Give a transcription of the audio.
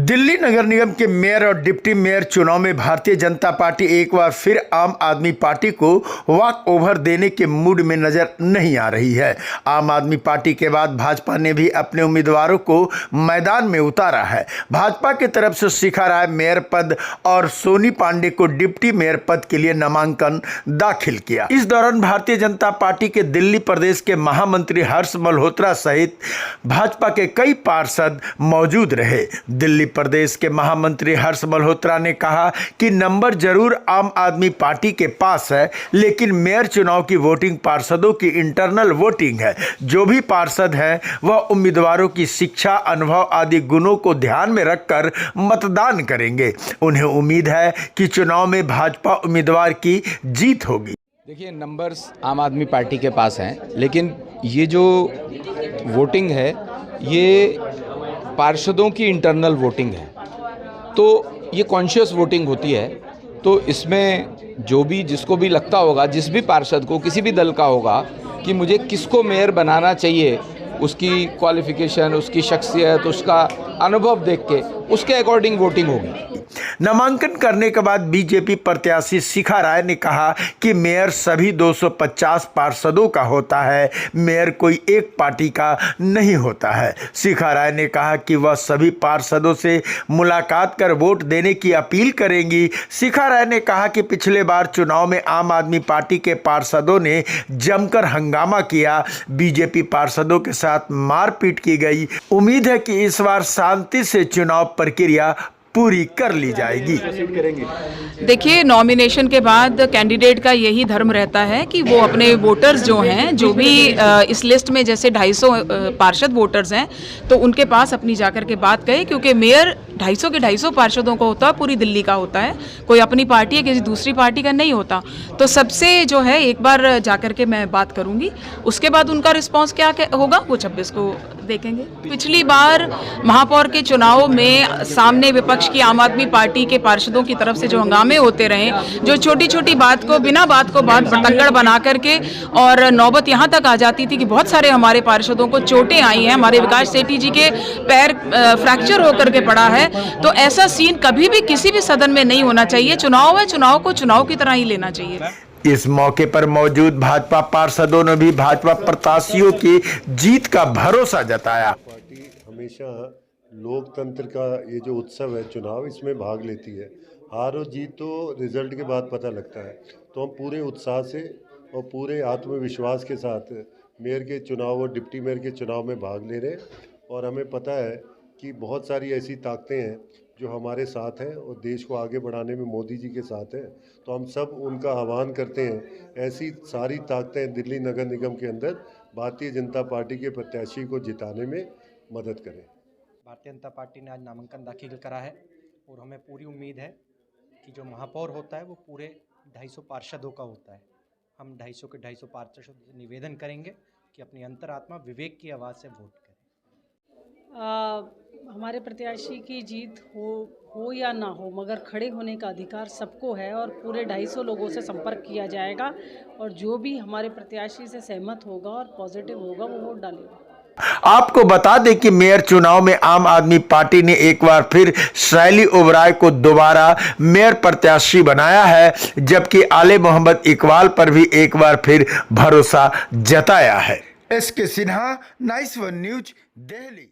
दिल्ली नगर निगम के मेयर और deputy mayor चुनाव में भारतीय जनता पार्टी एक बार फिर आम आदमी पार्टी को वॉक ओवर देने के मूड में नजर नहीं आ रही है। आम आदमी पार्टी के बाद भाजपा ने भी अपने उम्मीदवारों को मैदान में उतारा है। भाजपा की तरफ से शिखा राय मेयर पद और सोनी पांडे को डिप्टी मेयर पद के लिए नामांकन दाखिल किया। इस दौरान भारतीय जनता पार्टी के दिल्ली प्रदेश के महामंत्री हर्ष मल्होत्रा सहित भाजपा के कई पार्षद मौजूद रहे। दिल्ली प्रदेश के महामंत्री हर्ष मल्होत्रा ने कहा कि नंबर जरूर आम आदमी पार्टी के पास है, लेकिन मेयर चुनाव की वोटिंग पार्षदों की इंटरनल वोटिंग है। जो भी पार्षद हैं वह उम्मीदवारों की शिक्षा, अनुभव आदि गुणों को ध्यान में रखकर मतदान करेंगे। उन्हें उम्मीद है कि चुनाव में भाजपा उम्मीदवार की जीत होगी। देखिए, नंबर्स आम आदमी पार्टी के पास हैं, लेकिन ये जो वोटिंग है ये पार्षदों की इंटरनल वोटिंग है, तो ये कॉन्शियस वोटिंग होती है। तो इसमें जो भी जिसको भी लगता होगा, जिस भी पार्षद को किसी भी दल का होगा कि मुझे किसको मेयर बनाना चाहिए, उसकी क्वालिफिकेशन, उसकी शख्सियत, उसका अनुभव देख के उसके अकॉर्डिंग वोटिंग होगी। नामांकन करने के बाद बीजेपी प्रत्याशी शिखा राय ने कहा कि मेयर सभी 250 पार्षदों का होता है, मेयर कोई एक पार्टी का नहीं होता है। शिखा राय ने कहा कि वह सभी पार्षदों से मुलाकात कर वोट देने की अपील करेंगी। शिखा राय ने कहा कि पिछले बार चुनाव में आम आदमी पार्टी के पार्षदों ने जमकर हंगामा किया, बीजेपी पार्षदों के साथ मारपीट की गई। उम्मीद है कि इस बार शांति से चुनाव प्रक्रिया पूरी कर ली जाएगी। देखिए, नॉमिनेशन के बाद कैंडिडेट का यही धर्म रहता है कि वो अपने वोटर्स जो हैं, जो भी इस लिस्ट में जैसे 250 पार्षद वोटर्स हैं, तो उनके पास अपनी जाकर के बात कहे, क्योंकि मेयर 250 के 250 पार्षदों का होता है, पूरी दिल्ली का होता है, कोई अपनी पार्टी या किसी दूसरी पार्टी का नहीं होता। तो सबसे जो है एक बार जाकर के मैं बात करूंगी, उसके बाद उनका रिस्पॉन्स क्या होगा वो 26 को देखेंगे। पिछली बार महापौर के चुनाव में सामने विपक्ष की आम आदमी पार्टी के पार्षदों की तरफ से जो हंगामे होते रहे, जो छोटी छोटी बात को बिना बात को बात पटंगड़ बना करके, और नौबत यहाँ तक आ जाती थी कि बहुत सारे हमारे पार्षदों को चोटें आई हैं, हमारे विकास सेठी जी के पैर फ्रैक्चर होकर के पड़ा है। तो ऐसा सीन कभी भी किसी भी सदन में नहीं होना चाहिए। चुनाव है, चुनाव को चुनाव की तरह ही लेना चाहिए। इस मौके पर मौजूद भाजपा पार्षदों ने भी भाजपा प्रत्याशियों की जीत का भरोसा जताया। पार्टी हमेशा लोकतंत्र का ये जो उत्सव है चुनाव, इसमें भाग लेती है। हार और जीत तो रिजल्ट के बाद पता लगता है। तो हम पूरे उत्साह से और पूरे आत्मविश्वास के साथ मेयर के चुनाव और डिप्टी मेयर के चुनाव में भाग ले रहे हैं। और हमें पता है कि बहुत सारी ऐसी ताकतें हैं जो हमारे साथ हैं और देश को आगे बढ़ाने में मोदी जी के साथ हैं। तो हम सब उनका आह्वान करते हैं, ऐसी सारी ताकतें दिल्ली नगर निगम के अंदर भारतीय जनता पार्टी के प्रत्याशी को जिताने में मदद करें। भारतीय जनता पार्टी ने आज नामांकन दाखिल करा है और हमें पूरी उम्मीद है कि जो महापौर होता है वो पूरे 250 पार्षदों का होता है। हम 250 के 250 पार्षदों से निवेदन करेंगे कि अपनी अंतरात्मा विवेक की आवाज़ से वोट करें। हमारे प्रत्याशी की जीत हो या ना हो, मगर खड़े होने का अधिकार सबको है और पूरे 250 लोगों से संपर्क किया जाएगा और जो भी हमारे प्रत्याशी से सहमत होगा और पॉजिटिव होगा वो वोट डालेगा। आपको बता दें कि मेयर चुनाव में आम आदमी पार्टी ने एक बार फिर शैली ओबराय को दोबारा मेयर प्रत्याशी बनाया है, जबकि आले मोहम्मद इकबाल पर भी एक बार फिर भरोसा जताया है। S K Sinha, nice one news, Delhi.